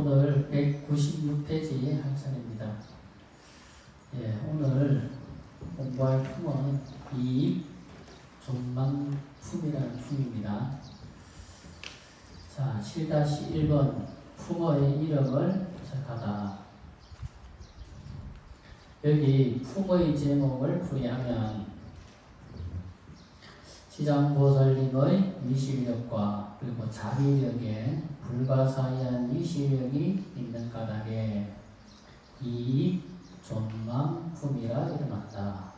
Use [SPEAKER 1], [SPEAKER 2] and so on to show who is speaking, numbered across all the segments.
[SPEAKER 1] 오늘 196페이지 할 차례입니다. 예, 오늘 공부할 품은 이입 존망품이라는 품입니다. 자, 7-1번 품어의 이름을 부착하다. 여기 품의 제목을 풀이하면 지장보살님의 위실력과 그리고 자비력에 불가사의한 위실력이 있는 까닭에 이입 존망품이라 이름한다.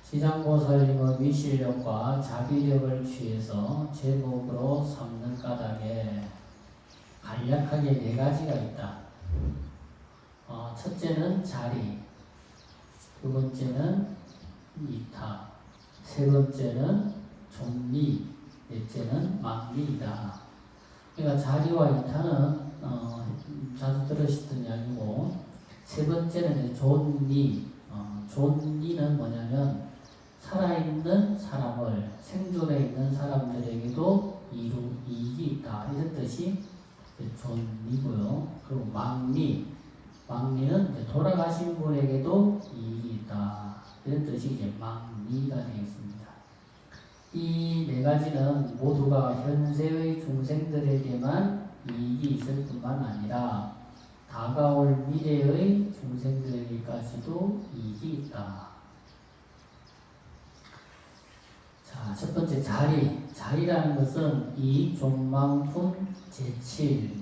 [SPEAKER 1] 지장보살님의 위실력과 자비력을 취해서 제목으로 삼는 까닭에 간략하게 4가지가 있다. 첫째는 자리, 두 번째는 이타, 세 번째는 존리, 넷째는 망리이다. 그러니까 자리와 이타는 자주 들으셨던 이야기고, 세 번째는 존리. 존리는 뭐냐면 살아있는 사람을, 생존해 있는 사람들에게도 이익이 있다, 이런 뜻이 존리고요. 그리고 망리는 돌아가신 분에게도 이익이 있다, 이런 뜻이 이제 망리가 되겠습니다. 이 4가지는 모두가 현세의 중생들에게만 이익이 있을 뿐만 아니라 다가올 미래의 중생들에게까지도 이익이 있다. 자, 첫 번째 자리. 자리라는 것은 이 존망품 제7.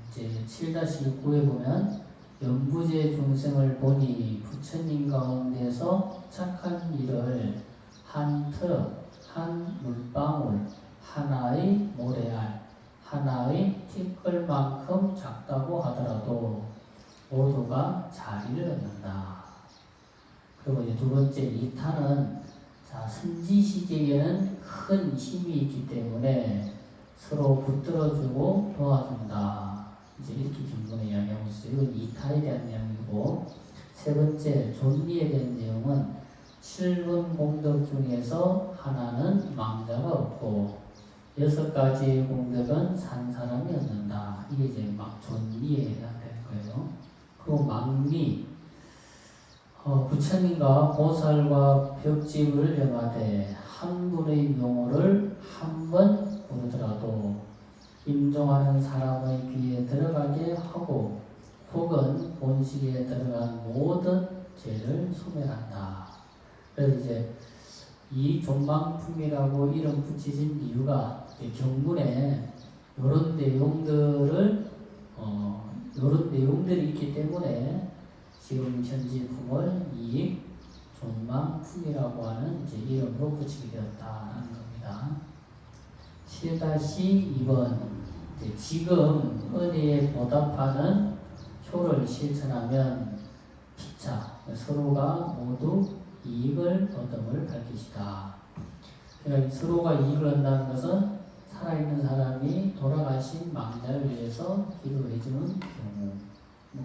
[SPEAKER 1] 이제 7-9에 보면 연부제 중생을 보니 부처님 가운데서 착한 일을 한 트럭, 한 물방울, 하나의 모래알, 하나의 티끌만큼 작다고 하더라도 모두가 자리를 얻는다. 그리고 이제 두 번째 이타는, 자, 선지시계에는 큰 힘이 있기 때문에 서로 붙들어주고 도와준다. 이제 이렇게 경전에 이야기하고 있어요. 이건 이타에 대한 내용이고, 세 번째 존리에 대한 내용은 7분 공덕 중에서 하나는 망자가 없고 6가지의 공덕은 산 사람이 얻는다. 이게 이제 막 존리에 해당되는 거예요. 그리고 망리, 부처님과 보살과 벽집을 영하되 한 분의 명호를 한 번 부르더라도 임종하는 사람의 귀에 들어가게 하고 혹은 본식에 들어간 모든 죄를 소멸한다. 그래서 이제 이 존망품이라고 이름 붙이신 이유가 경문에 이런 내용들이 있기 때문에 지금 현재 품을 이입 존망품이라고 하는 이제 이름으로 붙이게 되었다는 겁니다. 7-2번 지금 은혜에 보답하는 효를 실천하면 피차 서로가 모두 이익을 얻음을 밝히시다. 그러니까 서로가 이익을 얻는다는 것은 살아있는 사람이 돌아가신 망자를 위해서 기도해주는 경우,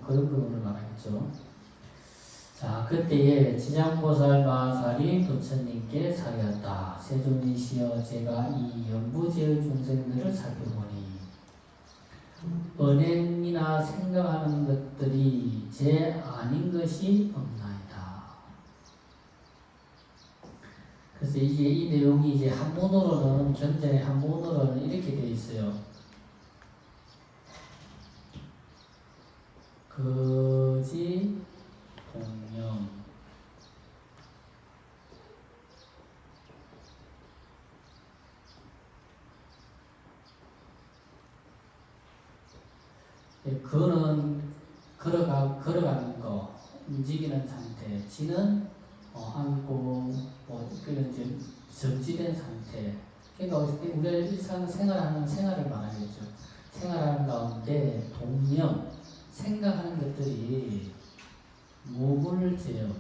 [SPEAKER 1] 그런 부분을 말하겠죠. 자, 그때에 지장보살 마살이 부처님께 사리었다. 세존이시여, 제가 이 연부제의 중생들을 살펴보니 언행이나 생각하는 것들이 제 아닌 것이 없나이다. 그래서 이제 이 내용이 이제 한문으로는, 견자의 한문으로는 이렇게 되어 있어요. 거지 동령 그는 걸어가는 거, 움직이는 상태, 지는 앉고 그런 이제 정지된 상태. 그러니까 우리가 일상 생활하는 생활을 말하겠죠. 생활하는 가운데 동령, 생각하는 것들이 모불제업,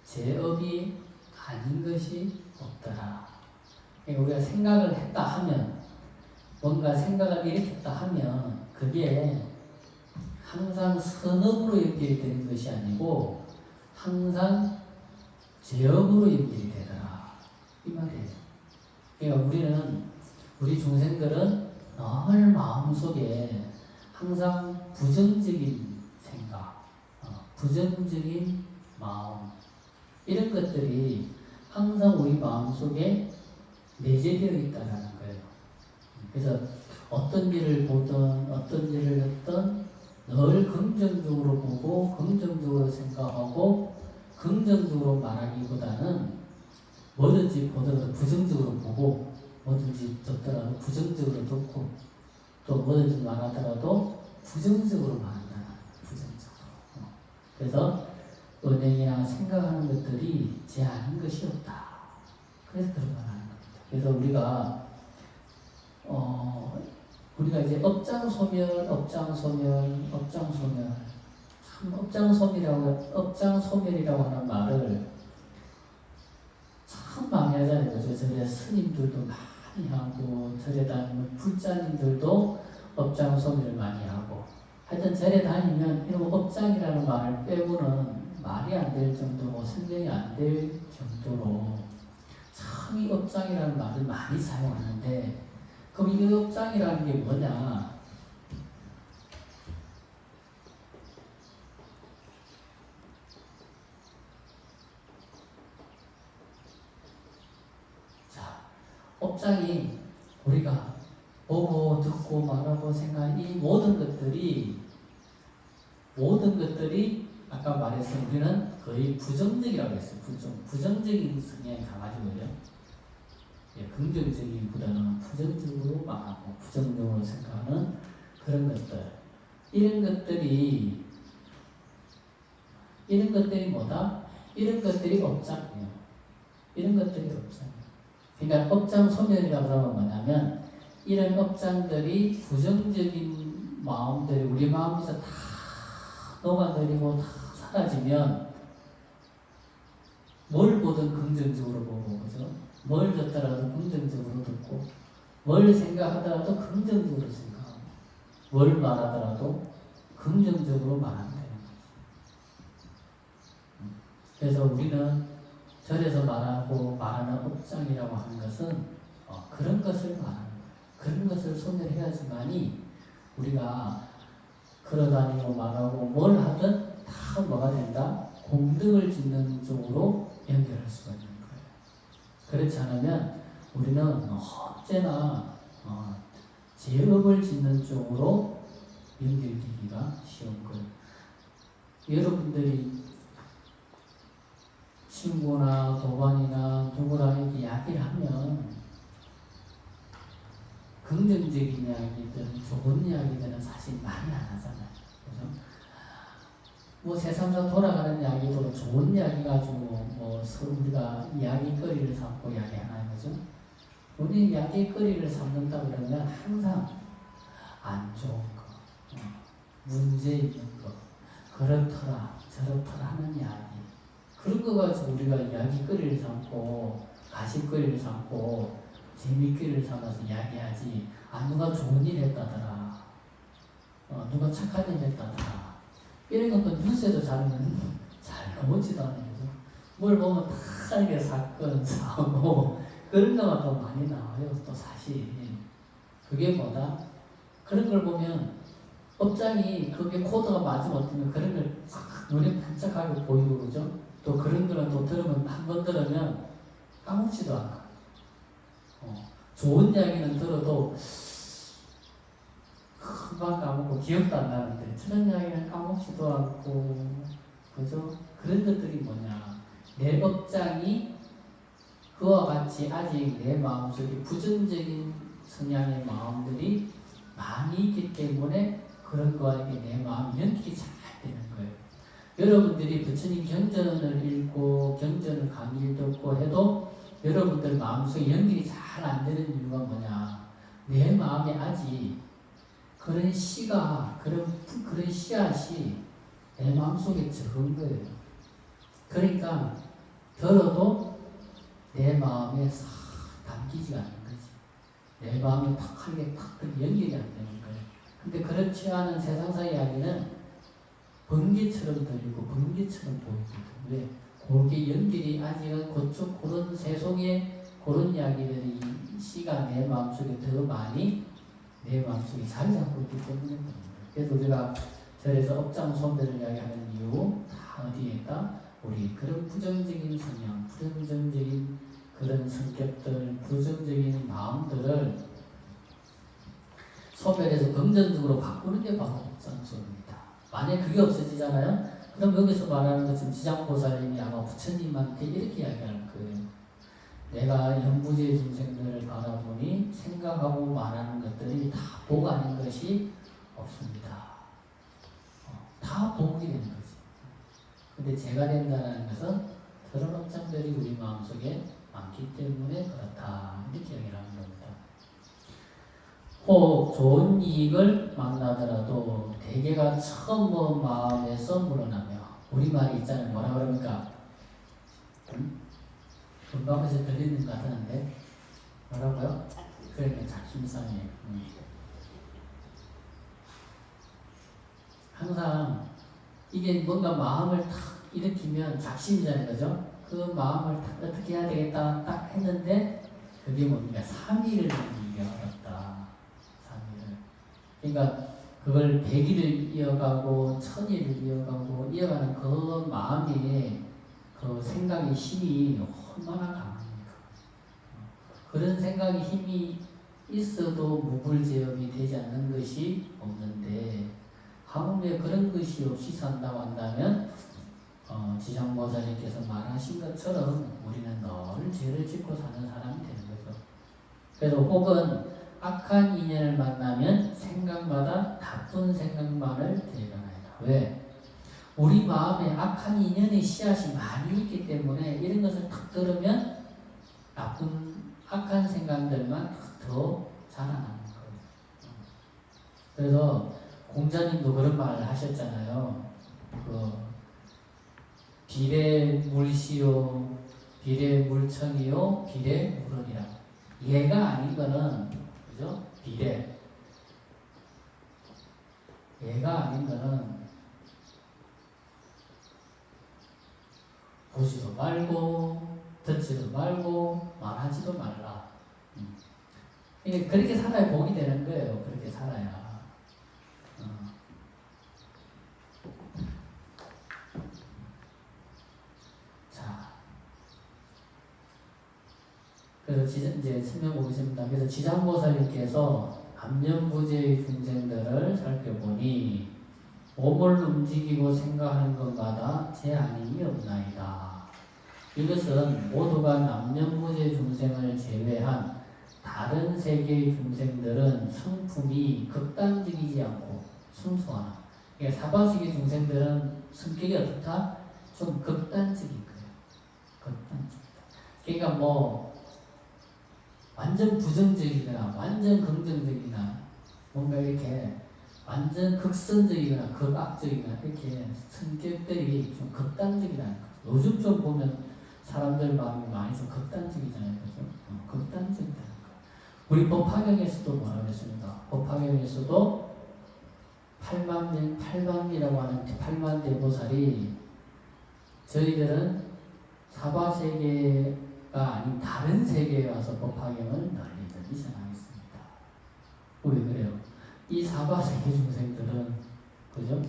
[SPEAKER 1] 제업이 아닌 것이 없더라. 그러니까 우리가 생각을 했다 하면, 뭔가 생각을 일으켰다 하면 그게 항상 선업으로 연결이 되는 것이 아니고 항상 제업으로 연결이 되더라, 이 말이에요. 그러니까 우리 중생들은 늘 마음속에 항상 부정적인 생각, 부정적인 마음, 이런 것들이 항상 우리 마음속에 내재되어 있다라는 거예요. 그래서 어떤 일을 보든 어떤 일을 했든 늘 긍정적으로 보고 긍정적으로 생각하고 긍정적으로 말하기보다는 뭐든지 보더라도 부정적으로 보고 뭐든지 듣더라도 부정적으로 듣고 또 뭐든지 말하더라도 부정적으로 말한다. 부정적으로. 그래서 은행이나 생각하는 것들이 제 아닌 것이 없다. 그래서 그런 말 하는 겁니다. 그래서 우리가 이제 업장소멸 참 업장소멸이라고 하는 말을 참 많이 하잖아요. 그죠? 절에 스님들도 많이 하고 절에 다니는 불자님들도 업장소멸을 많이 하고 하여튼 절에 다니면 이런 업장이라는 말을 빼고는 말이 안 될 정도로 설명이 안 될 정도로 참 이 업장이라는 말을 많이 사용하는데 그럼 이 업장이라는 게 뭐냐? 자, 업장이 우리가 보고 듣고 말하고 생각하는 이 모든 것들이 아까 말했던 우리는 거의 부정적이라고 했어요. 부정적인 성향이 강하지거든요. 예, 긍정적이보다는 부정적으로 말하고 부정적으로 생각하는 그런 것들. 이런 것들이 뭐다? 이런 것들이 업장이에요. 이런 것들이 업장이에요. 그러니까 업장 소멸이라고 하면 뭐냐면 이런 업장들이 부정적인 마음들이 우리 마음에서 다 녹아내리고 다 사라지면 뭘 보든 긍정적으로 보고 그죠? 뭘 듣더라도 긍정적으로 듣고 뭘 생각하더라도 긍정적으로 생각하고 뭘 말하더라도 긍정적으로 말한다는 거죠. 그래서 우리는 절에서 말하는 업장이라고 하는 것은 그런 것을 말하는 거예요. 그런 것을 소멸해야지만이 우리가 걸어다니고 말하고 뭘 하든 다 뭐가 된다? 공덕을 짓는 쪽으로 연결할 수가 있는 거예요. 그렇지 않으면 우리는 언제나 죄업을 짓는 쪽으로 연결되기가 쉬운 거예요. 여러분들이 친구나 도반이나 누구랑 이야기를 하면 긍정적인 이야기든 좋은 이야기들은 사실 많이 안 하잖아요. 그죠? 뭐 세상에서 돌아가는 이야기도 좋은 이야기 가지고 뭐 서로 우리가 이야기거리를 삼고 이야기하나요? 그죠? 우리 이야기거리를 삼는다 그러면 항상 안 좋은 거, 문제 있는 거, 그렇더라, 저렇더라 하는 이야기. 그런 거 가지고 우리가 이야기거리를 삼고 가십거리를 삼고 재미거리를 삼아서 이야기하지. 누가 좋은 일 했다더라, 누가 착한 일 했다더라. 이런 것도 뉴스에도 잘 나오지도 않아요. 뭘 보면 다 이게 사건, 사고 그런 거가 더 많이 나와요. 또 사실 그게 뭐다? 그런 걸 보면 업장이 그게 코드가 맞으면 어쩌면 그런 걸 싹 눈에 반짝하게 보이고 그죠? 또 그런 거는 또 들으면 한 번 들으면 까먹지도 않아. 좋은 이야기는 들어도 금방 까먹고 기억도 안 나는데 저런 이야기는 까먹지도 않고 그죠? 그런 것들이 뭐냐? 내 업장이 그와 같이 아직 내 마음속에 부정적인 성향의 마음들이 많이 있기 때문에 그런 거와 내 마음 연결이 잘 되는 거예요. 여러분들이 부처님 경전을 읽고 경전을 강의를 듣고 해도 여러분들 마음속에 연결이 잘 안 되는 이유가 뭐냐? 내 마음에 아직 그런 그런 씨앗이 내 마음속에 적은 거예요. 그러니까 들어도 내 마음에 싹 담기지 않는 거지. 내 마음에 탁하게 연결이 안 되는 거예요. 근데 그렇지 않은 세상사 이야기는 번개처럼 들리고 번개처럼 보이거든. 왜? 그게 연결이 아직은 그런 세속의 그런 이야기들이 씨가 내 마음속에 더 많이 내 마음속에 자리 잡고 있기 때문에 그런 거예요. 그래서 우리가 절에서 업장 손배를 이야기하는 이유 다 어디에 있다? 우리 그런 부정적인 성향, 부정적인 그런 성격들, 부정적인 마음들을 소멸해서 긍정적으로 바꾸는 게 바로 업장손입니다. 만약 그게 없어지잖아요? 그럼 여기서 말하는 것은 지장보살님이 아마 부처님한테 이렇게 이야기하는 거예요. 내가 연부제 중생들을 바라보니 생각하고 말하는 것들이 다 복 아닌 것이 없습니다. 다 복이 되는 거지. 근데 제가 된다는 것은 그런 업장들이 우리 마음속에 많기 때문에 그렇다. 이렇게 얘기를 하는 겁니다. 혹 좋은 이익을 만나더라도 대개가 처음 마음에서 물어나며 우리말이 있잖아요. 뭐라 그럽니까? 금방에서 들리는 것 같았는데 뭐라고요? 그러니까 작심삼일. 항상 이게 뭔가 마음을 탁 일으키면 작심이라는 거죠. 그 마음을 탁 어떻게 해야 되겠다 딱 했는데 그게 뭡니까? 삼일을 이기기가 어렵다. 삼일을. 그러니까 그걸 100일을 이어가고 1000일을 이어가고 이어가는 그 마음이 그 생각의 힘이 얼마나 강합니까? 그런 생각의 힘이 있어도 무불제업이 되지 않는 것이 없는데 하물며 그런 것이 없이 산다고 한다면 지장보살님께서 말하신 것처럼 우리는 늘 죄를 짓고 사는 사람이 되는 거죠. 그래서 혹은 악한 인연을 만나면 생각마다 나쁜 생각만을 들여다니다. 왜? 우리 마음에 악한 인연의 씨앗이 많이 있기 때문에 이런 것을 탁 들으면 악한 생각들만 더 자라나는 거예요. 그래서 공자님도 그런 말을 하셨잖아요. 비례물시요, 비례물청이요, 비례물언이라. 얘가 아닌 거는, 그죠? 비례. 얘가 아닌 거는 보지도 말고, 듣지도 말고, 말하지도 말라. 그렇게 살아야 복이 되는 거예요. 그렇게 살아야. 그래서 이제 설명 보겠습니다. 그래서 지장보살님께서 암연부재의 중생들을 살펴보니 몸을 움직이고 생각하는 것마다 제 아님이 없나이다. 이것은 모두가 남녀무제 중생을 제외한 다른 세계의 중생들은 성품이 극단적이지 않고 순수하나. 그러니까 사바세계 중생들은 성격이 어떻다? 좀 극단적인 거예요. 극단적이다. 그러니까 뭐 완전 부정적이거나 완전 긍정적이나 뭔가 이렇게 완전 극선적이거나 극악적이거나 이렇게 성격들이 좀 극단적이라는 거죠. 요즘 좀 보면 사람들 마음이 많이 좀 극단적이잖아요. 그죠? 극단적이라는 거. 우리 법화경에서도 뭐라고 했습니까? 법화경에서도 8만이라고 하는 8만 대보살이 저희들은 사바세계가 아닌 다른 세계에 와서 법화경을 널리 전하겠습니다. 왜 그래요? 이 사바세계 중생들은 그죠?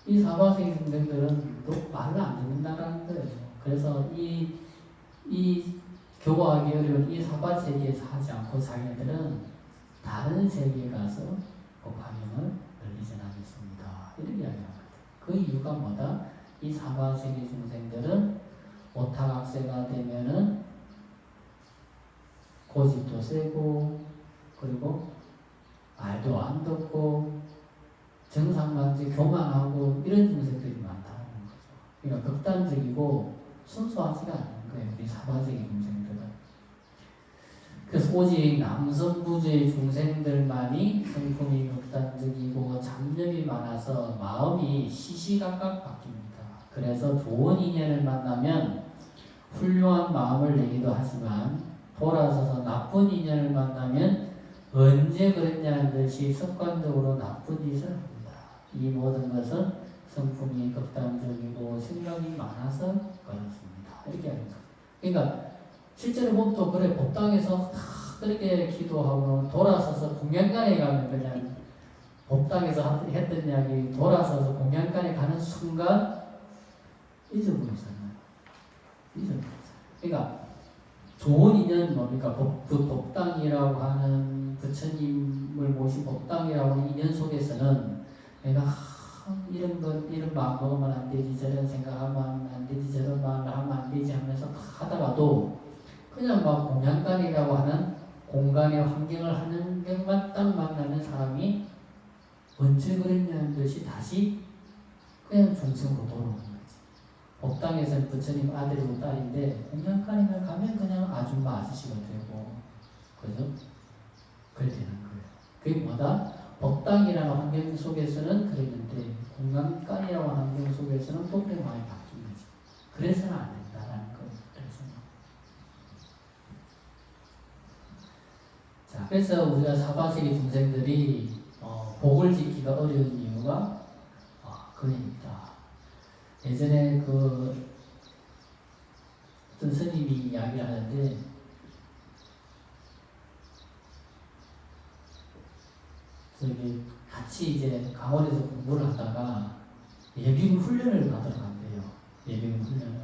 [SPEAKER 1] 이 사바세계 중생들은 또 말을 안 듣는다라는 거예요. 그래서 이 교화하기 어려운 이 사바세계에서 하지 않고 자기네들은 다른 세계에 가서 법화경을 널리 전하겠습니다. 이렇게 이야기합니다. 그 이유가 뭐다? 이 사바세계 중생들은 오타각세가 되면은 고집도 세고 그리고 말도 안 듣고 정상만지 교만하고 이런 중생들이 많다는 거죠. 그러니까 극단적이고 순수하지가 않은 거예요. 우리 사바세계 중생들은. 그래서 오직 남성부주의 중생들만이 성품이 극단적이고 잡념이 많아서 마음이 시시각각 바뀝니다. 그래서 좋은 인연을 만나면 훌륭한 마음을 내기도 하지만 돌아서서 나쁜 인연을 만나면 언제 그랬냐는 듯이 습관적으로 나쁜 짓을 합니다. 이 모든 것은 성품이 극단적이고 생각이 많아서 그렇습니다. 이렇게 합니다. 그러니까 실제로 보면 또 그래 법당에서 그렇게 기도하고 돌아서서 공양간에 가면 그냥 법당에서 했던 이야기 돌아서서 공양간에 가는 순간 잊어버리잖아요. 그러니까 좋은 인연 뭡니까? 그 법당이라고 하는 부처님을 모신 법당이라고 하는 인연 속에서는 내가 이런 마음 먹으면 안 되지, 저런 생각하면 안 되지, 저런 마음을 하면 안 되지 하면서 하다가도 그냥 막 공양간이라고 하는 공간의 환경을 하는 것만 딱 만나는 사람이 언제 그랬냐는 듯이 다시 그냥 중생으로 돌아오는 거지. 법당에서는 부처님 아들이고 딸인데 공양간에 가면 그냥 아줌마 아저씨가 되고, 그죠? 그렇게 되는 거예요. 그게 뭐다? 법당이라는 환경 속에서는 그랬는데 공양간이라는 환경 속에서는 또 그게 많이 바뀐 거지. 그래서는 안 된다라는 거예요. 자, 그래서 우리가 사바세계 중생들이 복을 짓기가 어려운 이유가 그입니다. 예전에 어떤 스님이 이야기하는데, 저기 같이 이제 강원에서 공부를 하다가 예비군 훈련을 받으러 간대요. 예비군 훈련을.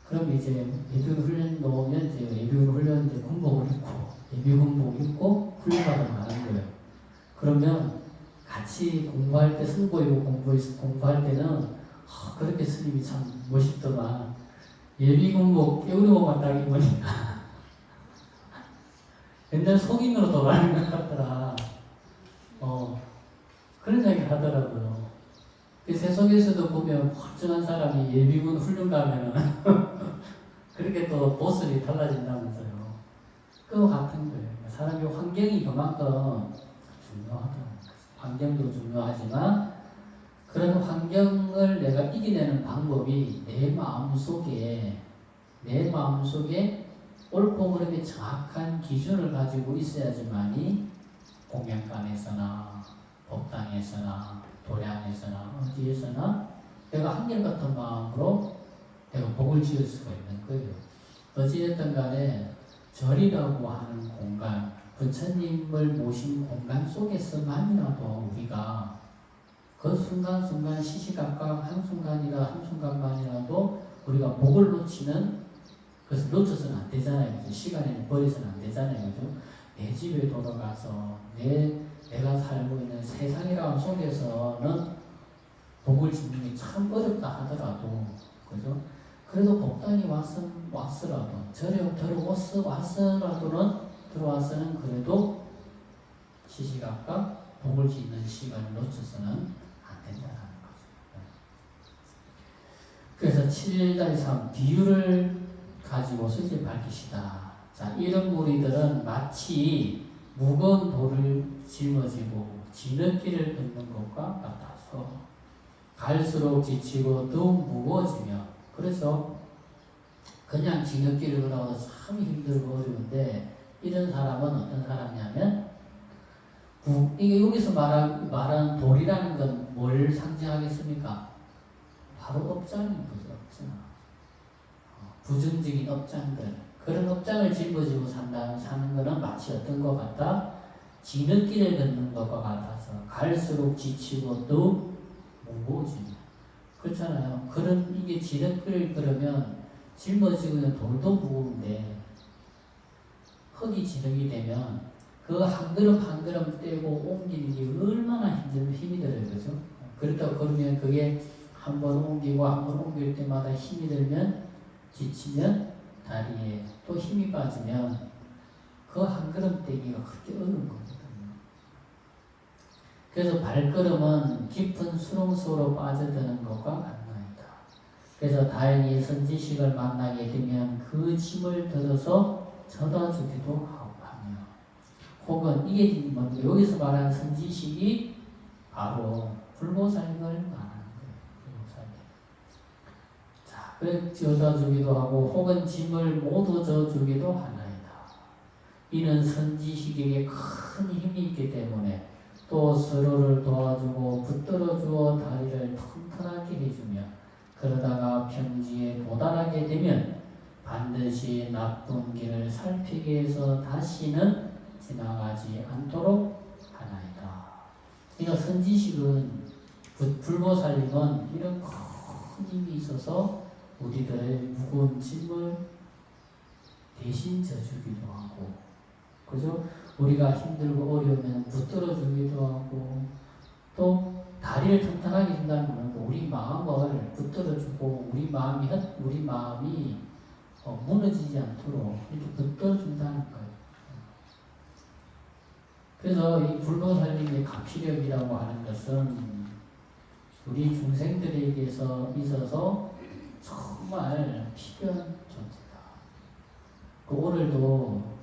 [SPEAKER 1] 그럼 이제 예비군 훈련 놓으면 이제 예비군 훈련 이제 군복을 입고 예비군복 입고 훈련받으러 가는 거예요. 그러면 같이 공부할 때 승보 입고 공부할 때는 그렇게 스님이 참 멋있더만 예비군복 깨우리고만 딱 입으니까 옛날 속임으로 돌아가는 것 같더라. 그런 이야기 하더라고요. 세속에서도 보면 멀쩡한 사람이 예비군 훈련 가면은 그렇게 또 모습이 달라진다면서요. 그거 같은 거예요. 사람의 환경이 그만큼 중요하다. 환경도 중요하지만 그런 환경을 내가 이겨내는 방법이 내 마음속에 옳고 그름의 정확한 기준을 가지고 있어야지만이 공양간에서나 법당에서나 도량에서나 어디에서나 내가 한결같은 마음으로 내가 복을 지을 수가 있는 거예요. 어찌됐든 간에 절이라고 하는 공간, 부처님을 모신 공간 속에서만이라도 우리가 그 순간순간 시시각각 한순간만이라도 우리가 복을 놓치는, 그래서 놓쳐서는 안 되잖아요. 시간에는 버려서는 안 되잖아요. 그죠? 내 집에 돌아가서 내가 살고 있는 세상이라는 속에서는 복을 짓는 게 참 어렵다 하더라도, 그죠? 그래도 법당에 왔으라도, 절에 들어와서는 그래도 시시각각 복을 짓는 시간을 놓쳐서는 안 된다는 거죠. 그래서 7-3 비유를 가지고 성질 밝히시다. 자, 이런 무리들은 마치 무거운 돌을 짊어지고 지름길을 걷는 것과 같아서 갈수록 지치고 더욱 무거워지며, 그래서 그냥 지름길을 걸어도 참 힘들고 어려운데, 이런 사람은 어떤 사람이냐면 이게 여기서 말하는 돌이라는 건 뭘 상징하겠습니까? 바로 업장인 거죠. 업장. 부정적인 업장들, 그런 업장을 짊어지고 사는 것은 마치 어떤 것 같다? 지름길을 걷는 것과 같아서 갈수록 지치고 더욱 무거워집니다. 그렇잖아요. 이게 지름길을 걸으면 짊어지고 있는 돌도 무거운데 흙이 지름이 되면 그 한 걸음 한 걸음 떼고 옮기는 게 얼마나 힘이 들어요. 그죠? 그렇다고 그러면 그게 한 번 옮기고 한 번 옮길 때마다 힘이 들면 지치면 다리에 또 힘이 빠지면 그 한 걸음 떼기가 그렇게 어려운 거거든요. 그래서 발걸음은 깊은 수렁 속으로 빠져드는 것과 같나이다. 그래서 다행히 선지식을 만나게 되면 그 짐을 들어서 져다주기도 하며, 혹은 이게 여기서 말하는 선지식이 바로 불보살님을 말하는 거예요. 자, 그래 져다주기도 하고 혹은 짐을 모두 져주기도 하나이다. 이는 선지식에게 큰 힘이 있기 때문에 또 서로를 도와주고 붙들어 주어 다리를 튼튼하게 해주며, 그러다가 평지에 도달하게 되면 반드시 나쁜 길을 살피기 위해서 다시는 지나가지 않도록 하나이다. 그러니까 선지식은 불보살님은 이런 큰 힘이 있어서 우리들의 무거운 짐을 대신 져주기도 하고, 그죠? 우리가 힘들고 어려우면 붙들어 주기도 하고, 또 다리를 튼튼하게 준다는 건 우리 마음을 붙들어 주고 우리 마음이 무너지지 않도록 이렇게 붙들어 준다는 거예요. 그래서 이 불보살님의 가피력이라고 하는 것은 우리 중생들에게서 있어서 정말 필요한 존재다. 오늘도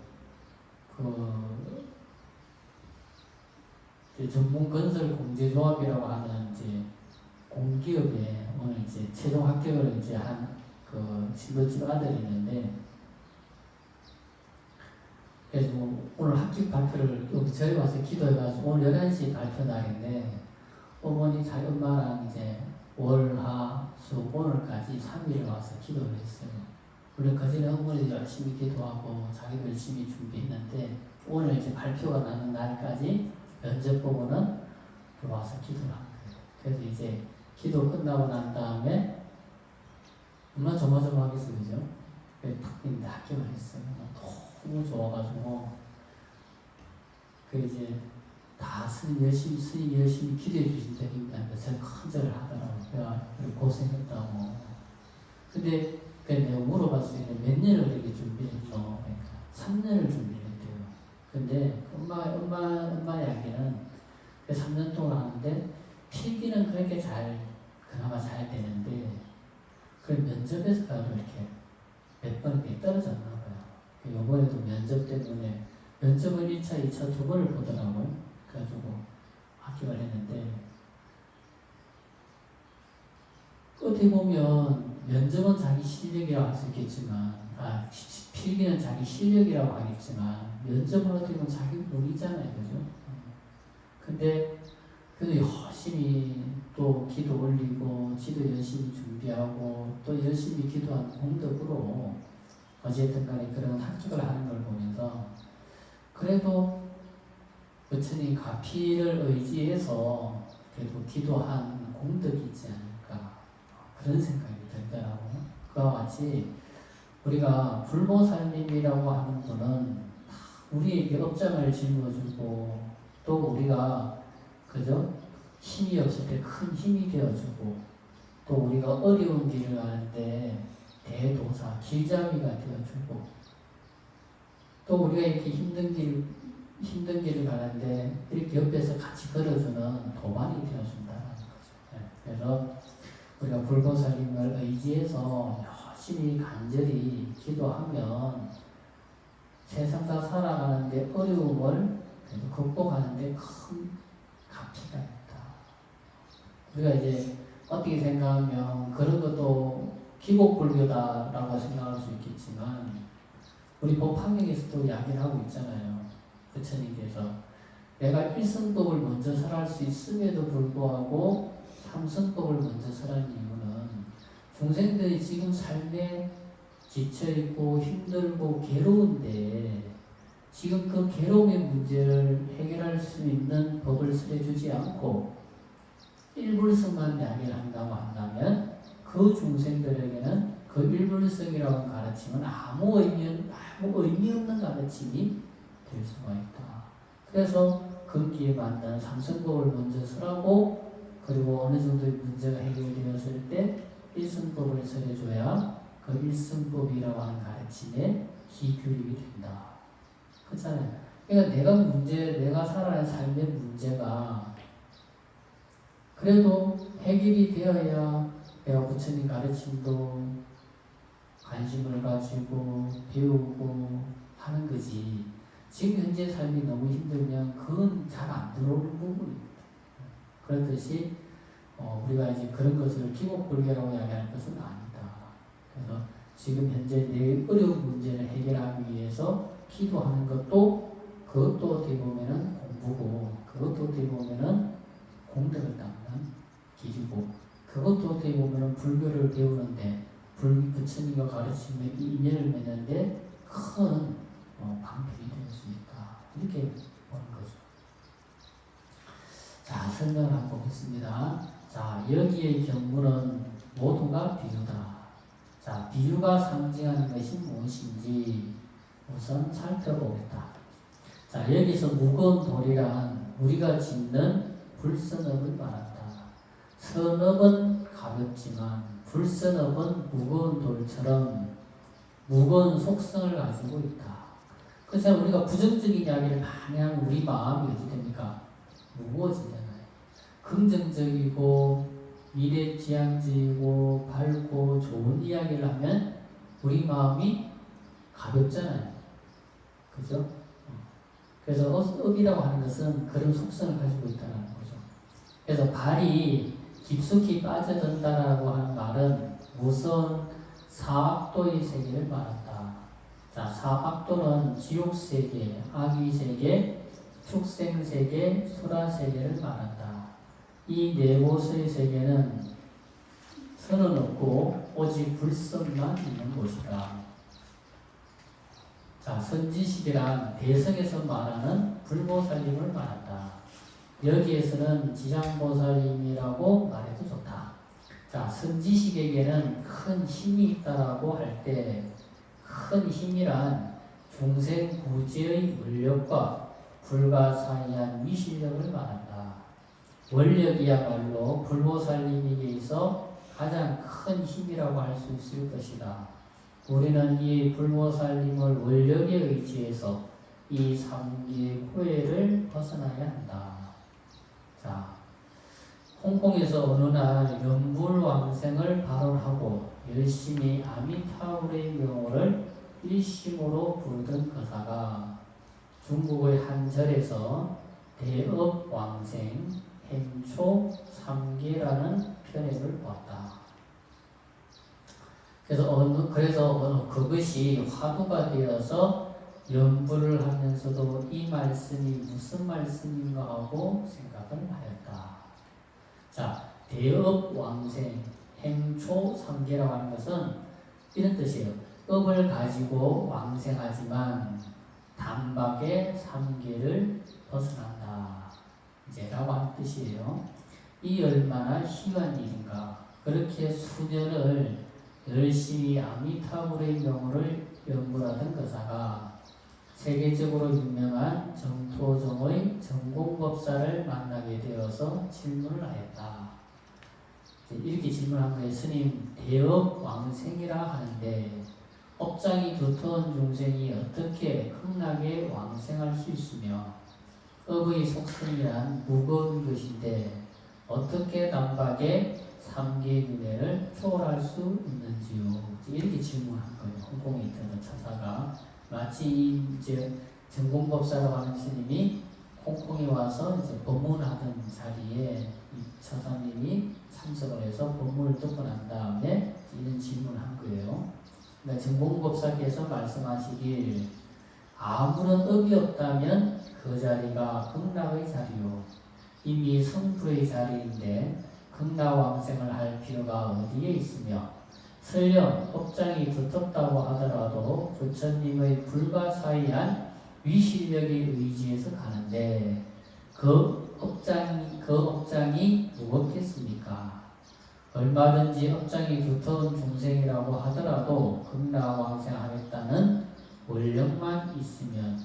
[SPEAKER 1] 전문건설공제조합이라고 하는 공기업에 오늘 최종 합격을 한 신도집 아들이 있는데, 그래서 오늘 합격 발표를 여기 저희 와서 기도해가지고 오늘 11시 발표 날인데, 어머니 자기 엄마랑 월, 화, 수, 오늘까지 3일을 와서 기도를 했어요. 물론 그전에 어머니 열심히 기도하고 자기도 열심히 준비했는데, 오늘 발표가 나는 날까지 면접 보고는 와서 기도를 한 거예요. 그래서 기도 끝나고 난 다음에 얼마나 조마조마하겠어요, 그죠? 푹 합격을 했어요. 너무 좋아가지고 다 스님 열심히 기도해 주신 덕입니다. 제가 큰절을 하더라고요. 내가 고생했다고. 근데 내가 물어봤어요. 몇 년을 이렇게 준비를 했노? 그러니까 3년을 준비를 했대요. 근데 엄마 이야기는 3년 동안 하는데 필기는 그렇게 그나마 잘 되는데, 면접에서 가도 이렇게 몇 번 이렇게 떨어졌나 봐요. 이번에도 면접 때문에 면접을 1차, 2차 두 번을 보더라고요. 그래가지고 합격을 했는데, 어떻게 보면 면접은 자기 실력이라고 할 수 있겠지만, 필기는 자기 실력이라고 하겠지만, 면접은 어떻게 보면 자기 운이잖아요, 그죠? 근데 그래도 열심히 또 기도 올리고 지도 열심히 준비하고 또 열심히 기도한 공덕으로 어쨌든 간에 그런 합격을 하는 걸 보면서, 그래도 부처님 가피를 의지해서 그래도 기도한 공덕이 있지 않을까, 그런 생각이 들더라고요. 그와 같이 우리가 불보살님이라고 하는 분은 우리에게 업장을 짊어주고, 또 우리가 그죠? 힘이 없을 때 큰 힘이 되어주고, 또 우리가 어려운 길을 가는데 대도사, 길잡이가 되어주고, 또 우리가 이렇게 힘든 길을 가는데 이렇게 옆에서 같이 걸어주는 도반이 되어준다는 거죠. 그래서 우리가 불보살님을 의지해서 열심히 간절히 기도하면 세상사 살아가는데 어려움을 극복하는데 큰 가치가 있다. 우리가 어떻게 생각하면 그런 것도 기복불교다라고 생각할 수 있겠지만, 우리 법화경에서도 이야기를 하고 있잖아요. 부처님께서 내가 일성법을 먼저 설할 수 있음에도 불구하고 삼성법을 먼저 설한 이유는 중생들이 지금 삶에 지쳐있고 힘들고 괴로운데 지금 그 괴로움의 문제를 해결할 수 있는 법을 설해주지 않고 일불성만 이야기를 한다고 한다면, 그 중생들에게는 그 일불성이라고 하는 가르침은 아무 의미 없는 가르침이 될 수가 있다. 그래서 거기에 맞는 삼성법을 먼저 설하고, 그리고 어느 정도의 문제가 해결되었을 때 일성법을 설해줘야 그 일성법이라고 하는 가르침에 기교육이 된다. 그렇잖아요. 그러니까 내가 살아가는 삶의 문제가 그래도 해결이 되어야 내가 부처님 가르침도 관심을 가지고 배우고 하는 거지. 지금 현재 삶이 너무 힘들면 그건 잘 안 들어오는 부분입니다. 그렇듯이 우리가 그런 것을 기복불교라고 이야기하는 것은 아니다. 그래서 지금 현재 내 어려운 문제를 해결하기 위해서 기도하는 것도, 그것도 어떻게 보면은 공부고, 그것도 어떻게 보면은 공덕을 닦는 길이고, 그것도 어떻게 보면은 불교를 배우는데 부처님과 가르치면 인연을 맺는데 큰 방편이 될 수 있다. 이렇게 보는 거죠. 자, 설명을 한번 보겠습니다. 자, 여기의 경문은 모두가 비유다. 자, 비유가 상징하는 것이 무엇인지 우선 살펴보겠다. 자, 여기서 무거운 돌이란 우리가 짓는 불선업을 말한다. 선업은 가볍지만 불선업은 무거운 돌처럼 무거운 속성을 가지고 있다. 그래서 우리가 부정적인 이야기를 많이 하면 우리 마음이 어떻게 됩니까? 무거워지잖아요. 긍정적이고 미래지향적이고 밝고 좋은 이야기를 하면 우리 마음이 가볍잖아요. 그죠? 그래서 업이라고 하는 것은 그런 속성을 가지고 있다는 거죠. 그래서 발이 깊숙이 빠져든다라고 하는 말은 무서운 사악도의 세계를 말한다. 자, 사악도는 지옥세계, 악의세계, 축생세계, 수라세계를 말한다. 이 네 곳의 세계는 선은 없고 오직 불선만 있는 곳이다. 자, 선지식이란 대성에서 말하는 불보살님을 말한다. 여기에서는 지장보살님이라고 말해도 좋다. 자, 선지식에게는 큰 힘이 있다라고 할 때 큰 힘이란 중생 구제의 원력과 불가사의한 위실력을 말한다. 원력이야말로 불보살님에게 있어 가장 큰 힘이라고 할 수 있을 것이다. 우리는 이 불보살님을 원력에 의지해서 이 삼계의 구애를 벗어나야 한다. 자, 홍콩에서 어느 날 연불왕생을 발언하고 열심히 아미타불의 명호를 일심으로 부르던 거사가 중국의 한 절에서 대업왕생 행초 삼계라는 편액을 보았다. 그래서 그것이 화두가 되어서 연불을 하면서도 이 말씀이 무슨 말씀인가 하고 생각을 하였다. 자, 대업왕생 행초 삼계라고 하는 것은 이런 뜻이에요. 업을 가지고 왕생하지만 단박에 삼계를 벗어난다. 라고 하는 뜻이에요. 이 얼마나 희한 일인가. 그렇게 수년을 열심히 아미타불의 명호를 연구하던 거사가 세계적으로 유명한 정토정의 전공법사를 만나게 되어서 질문을 하였다. 이렇게 질문한 거예요. 스님, 대업왕생이라 하는데 업장이 두터운 중생이 어떻게 극락에 왕생할 수 있으며 업의 속성이란 무거운 것인데 어떻게 단박에 삼계윤회를 초월할 수 있는지요? 이렇게 질문한 거예요. 홍콩에 있던 처사가 마치 이제 전공법사라고 하는 스님이 홍콩에 와서 이제 법문하던 자리에 이 처사님이 참석을 해서 법문을 듣고 난 다음에 이런 질문을 한 거예요. 그러니까 전공법사께서 말씀하시길 아무런 업이 없다면 그 자리가 극락의 자리요. 이미 성불의 자리인데 극락왕생을 할 필요가 어디에 있으며 설령 업장이 두텁다고 하더라도 부처님의 불가사의한 위실력에 의지해서 가는데 그 업장이 무겁겠습니까? 얼마든지 업장이 두터운 중생이라고 하더라도 극락왕생하겠다는 원력만 있으면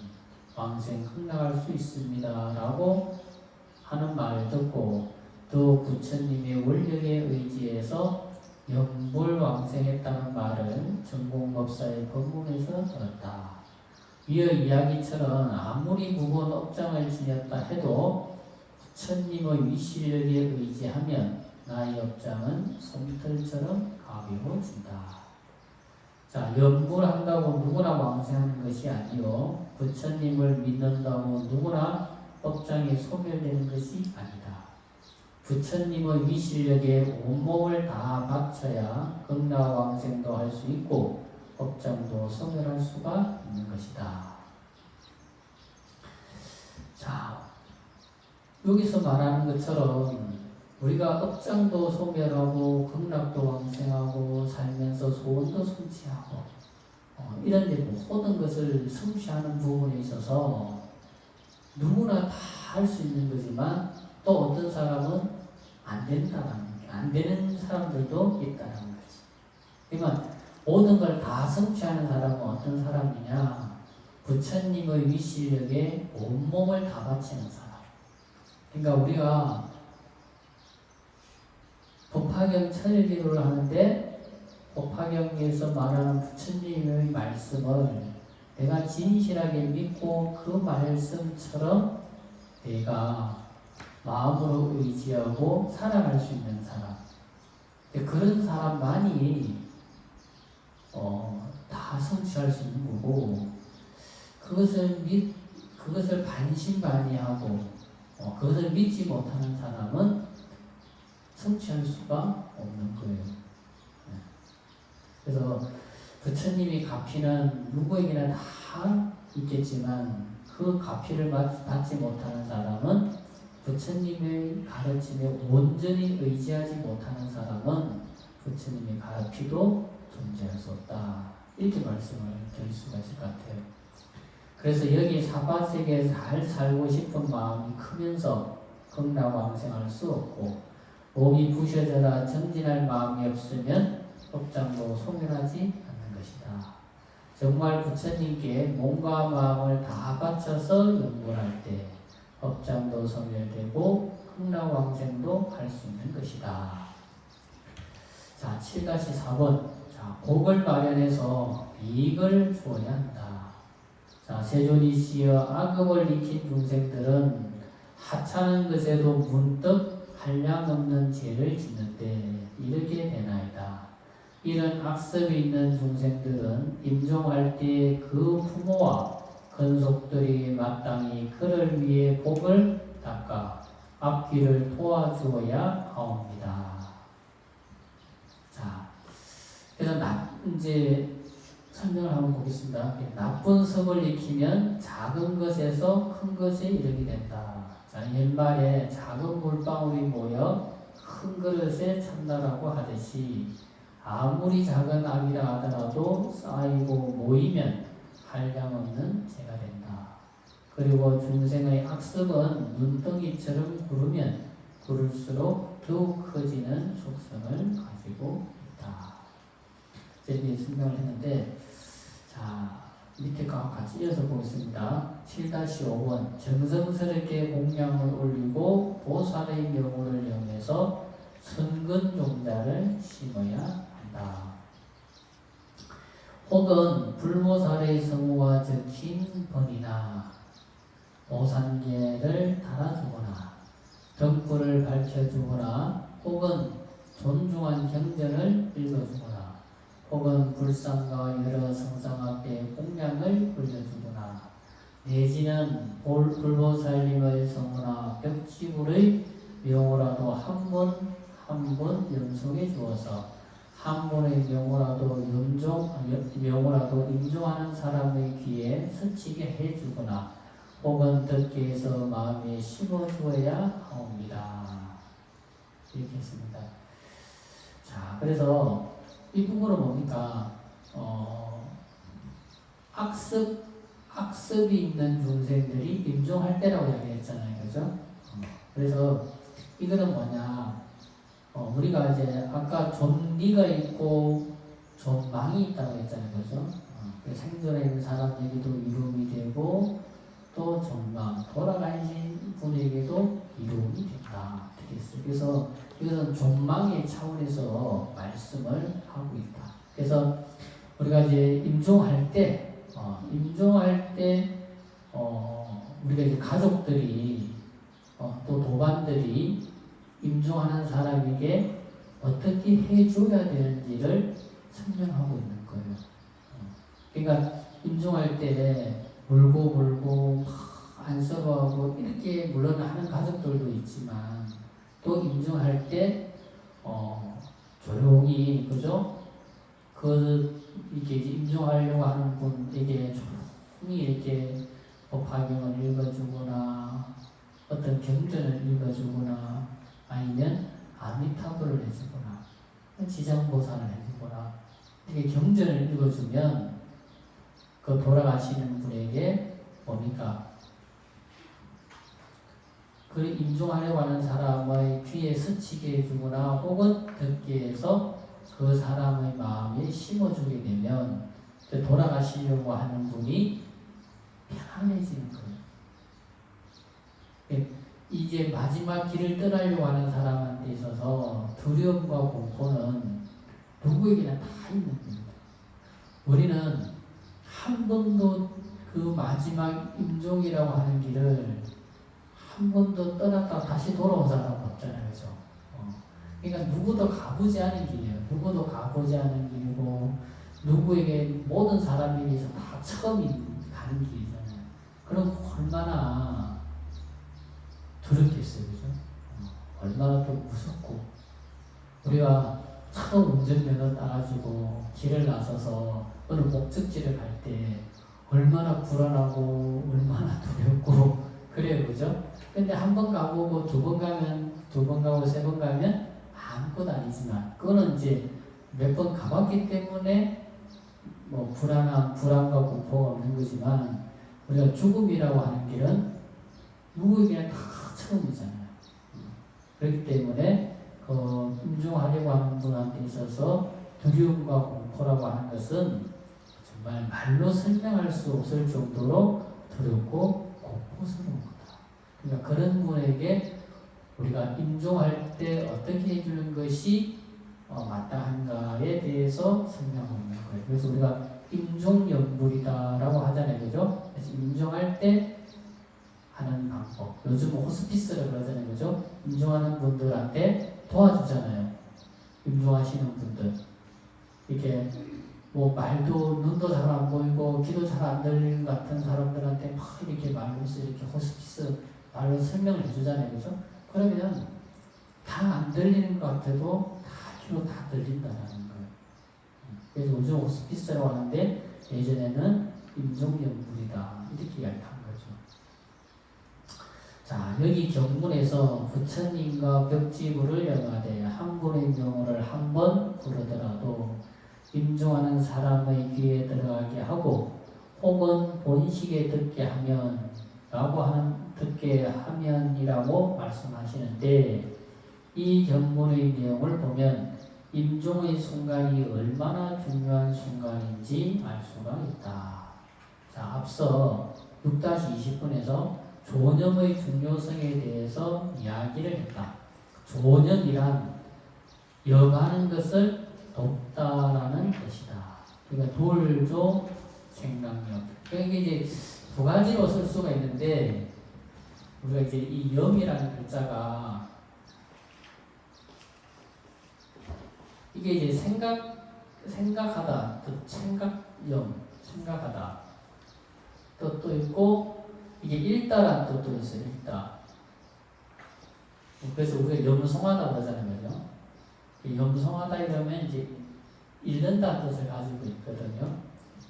[SPEAKER 1] 왕생 극락할 수 있습니다. 라고 하는 말을 듣고 또 부처님의 원력에 의지해서 연불왕생했다는 말을 전공법사의 법문에서 들었다. 위의 이야기처럼 아무리 무거운 업장을 지녔다 해도 부처님의 위실력에 의지하면 나의 업장은 솜털처럼 가벼워진다. 자, 연불한다고 누구나 왕생하는 것이 아니요 부처님을 믿는다고 누구나 업장이 소멸되는 것이 아니다. 부처님의 위실력에 온몸을 다 바쳐야 극락왕생도 할 수 있고 업장도 소멸할 수가 있는 것이다. 자, 여기서 말하는 것처럼 우리가 업장도 소멸하고 극락도 왕생하고 살면서 소원도 성취하고 이런 모든 것을 성취하는 부분에 있어서 누구나 다 할 수 있는 거지만 또 어떤 사람은 안 되는 사람들도 있다는 거지. 그러니까 모든 걸 다 성취하는 사람은 어떤 사람이냐? 부처님의 위시력에 온몸을 다 바치는 사람. 그러니까 우리가 법화경 천일기도를 하는데 법화경에서 말하는 부처님의 말씀을 내가 진실하게 믿고 그 말씀처럼 내가 마음으로 의지하고 살아갈 수 있는 사람. 그런 사람만이 다 성취할 수 있는 거고, 그것을 반신반의하고 그것을 믿지 못하는 사람은 성취할 수가 없는 거예요. 그래서 부처님이 가피는 누구에게나 다 있겠지만 그 가피를 받지 못하는 사람은 부처님의 가르침에 온전히 의지하지 못하는 사람은 부처님의 가르치도 존재할 수 없다. 이렇게 말씀을 드릴 수가 있을 것 같아요. 그래서 여기 사바세계에 잘 살고 싶은 마음이 크면서 극락왕생할 수 없고, 몸이 부셔져라 정진할 마음이 없으면 업장도 소멸하지 않는 것이다. 정말 부처님께 몸과 마음을 다 바쳐서 연구할 때 업장도 소멸되고 극락왕생도 할 수 있는 것이다. 자, 7-4번. 자, 복을 마련해서 이익을 주어야 한다. 자, 세존이시여 악업을 익힌 중생들은 하찮은 것에도 문득 한량없는 죄를 짓는데 이르게 되나이다. 이런 악습이 있는 중생들은 임종할 때 그 부모와 근속들이 마땅히 그를 위해 복을 닦아 앞길을 도와주어야 하옵니다. 자, 그래서 이제 설명을 한번 보겠습니다. 나쁜 습을 익히면 작은 것에서 큰 것에 이르게 된다. 자, 옛말에 작은 물방울이 모여 큰 그릇에 찬다라고 하듯이 아무리 작은 악이라 하더라도 쌓이고 모이면 한량없는 죄가 된다. 그리고 중생의 악습은 눈덩이처럼 구르면 구를수록 더욱 커지는 속성을 가지고 있다. 이제 설명을 했는데, 자, 밑에 거 같이 이어서 보겠습니다. 7-5번. 정성스럽게 공양을 올리고 보살의 명호를 이용해서 선근종자를 심어야 한다. 혹은 불모살의 성우가 적힌 번이나 오산계를 달아주거나 덕불을 밝혀주거나 혹은 존중한 경전을 읽어주거나 혹은 불상과 여러 성상 앞에 공양을 올려주거나 내지는 불보살님의 성우나 벽지불의 명호라도 한 번 연속해 주어서 한 번의 명호라도 임종하는 사람의 귀에 스치게 해주거나 혹은 듣게 해서 마음에 심어주어야 하옵니다. 이렇게 했습니다. 자, 그래서 이 부분은 뭡니까? 악습이 있는 중생들이 임종할 때라고 이야기했잖아요. 그죠? 그래서 이거는 뭐냐? 우리가 이제 아까 존리가 있고 존망이 있다고 했잖아요. 그죠? 생존에 있는 사람에게도 이름이 되고 또 존망, 돌아가신 분에게도 이름이 된다. 그래서 이것은 존망의 차원에서 말씀을 하고 있다. 그래서 우리가 이제 임종할 때 우리가 이제 가족들이 또 도반들이 임종하는 사람에게 어떻게 해줘야 되는지를 설명하고 있는 거예요. 그러니까 임종할 때 물고 안쓰러워하고 이렇게 물론 하는 가족들도 있지만 또 임종할 때 조용히, 그죠? 이렇게 임종하려고 하는 분에게 조용히 이렇게 법화경을 읽어주거나 어떤 경전을 읽어주거나 아니면 아미타불을 해주거나 지장보살을 해주거나 이렇게 경전을 읽어주면 그 돌아가시는 분에게 뭡니까? 그 임종하려고 하는 사람의 귀에 스치게 해주거나 혹은 듣게 해서 그 사람의 마음에 심어주게 되면 돌아가시려고 하는 분이 편안해지는 거예요. 이제 마지막 길을 떠나려고 하는 사람한테 있어서 두려움과 공포는 누구에게나 다 있는 겁니다. 우리는 한 번도 그 마지막 임종이라고 하는 길을 한 번도 떠났다 다시 돌아온 사람 없잖아요. 그죠? 그러니까 누구도 가보지 않은 길이에요. 누구도 가보지 않은 길이고 누구에게 모든 사람에게서 다 처음 가는 길이잖아요. 그럼 얼마나 두렵겠어요. 그죠? 얼마나 또 무섭고 우리가 처음 운전면허 따가지고 길을 나서서 어느 목적지를 갈 때 얼마나 불안하고 얼마나 두렵고 그래요. 그죠? 근데 한 번 가보고 두 번 가면 두 번 가고 세 번 가면 아무것도 아니지만 그거는 이제 몇 번 가봤기 때문에 뭐 불안과 공포가 없는 거지만 우리가 죽음이라고 하는 길은 누구에게나 다 처음이잖아요. 그렇기 때문에 임종하려고 하는 분한테 있어서 두려움과 공포라고 하는 것은 정말 말로 설명할 수 없을 정도로 두렵고 공포스러운 거다. 그러니까 그런 분에게 우리가 임종할 때 어떻게 해주는 것이 마땅한가에 대해서 설명하는 거예요. 그래서 우리가 임종연불이다라고 하잖아요. 그죠? 그래서 임종할 때 하는 방법. 요즘 호스피스라고 그러잖아요. 그죠? 임종하는 분들한테 도와주잖아요. 임종하시는 분들. 이렇게 뭐 말도 눈도 잘 안 보이고 귀도 잘 안 들리는 같은 사람들한테 막 이렇게 말로서 이렇게 호스피스 말로 설명을 해주잖아요. 그죠? 그러면 다 안 들리는 것 같아도 다 귀로 다 들린다라는 거예요. 그래서 요즘 호스피스라고 하는데 예전에는 임종연불이다 이렇게 이야기한 거죠. 자, 여기 경문에서 부처님과 벽지부를 영하되 한 분의 명호를 한 번 부르더라도 임종하는 사람의 귀에 들어가게 하고 혹은 본식에 듣게 하면 듣게 하면이라고 말씀하시는데 이 경문의 내용을 보면 임종의 순간이 얼마나 중요한 순간인지 알 수가 있다. 자, 앞서 6-20분에서 조념의 중요성에 대해서 이야기를 했다. 조념이란 여가는 것을 돕다라는 것이다. 그러니까 돌조 생각력. 그러니까 이제 두 가지로 쓸 수가 있는데 우리가 이제 이 염이라는 글자가 이게 이제 생각하다, 생각염, 생각하다 뜻도 있고 이게 읽다라는 뜻도 있어요. 읽다. 그래서 우리가 염송하다 그러잖아요. 그죠? 염송하다 이러면 이제 읽는다는 뜻을 가지고 있거든요.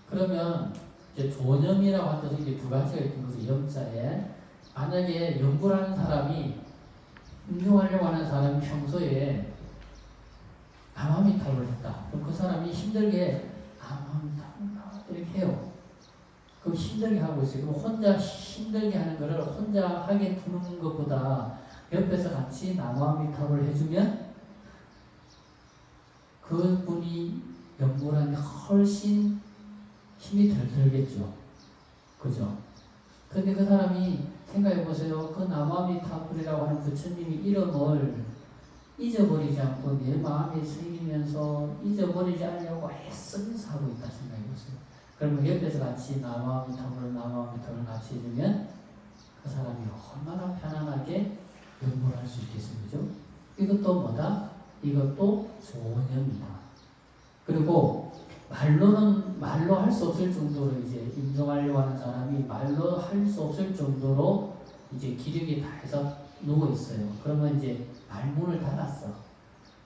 [SPEAKER 1] 그러면 이제 조념이라고 하는 뜻이 이제 두 가지가 있는 거죠. 염자에 만약에 연구하는 사람이 임종하려고 하는 사람이 평소에 남아미타불을 했다. 그럼 그 사람이 힘들게 남아미타불 이렇게 해요. 그럼 힘들게 하고 있어요. 그럼 혼자 힘들게 하는 거를 혼자 하게 두는 것보다 옆에서 같이 남아미타불을 해주면 그분이 연구하는데 훨씬 힘이 덜 들겠죠. 그죠? 근데 그 사람이 생각해보세요. 그 남아미타불이라고 하는 부처님의 이름을 잊어버리지 않고 내 마음에 새기면서 잊어버리지 않으려고 애쓰면서 하고 있다 생각해보세요. 그러면 옆에서 같이 남아미타불 같이 해주면 그 사람이 얼마나 편안하게 연구를 할 수 있겠습니까? 이것도 뭐다? 이것도 조념이다. 그리고 말로 할 수 없을 정도로 이제 임종하려고 하는 사람이 말로 할 수 없을 정도로 이제 기력이 다해서 누워 있어요. 그러면 이제 말문을 닫았어.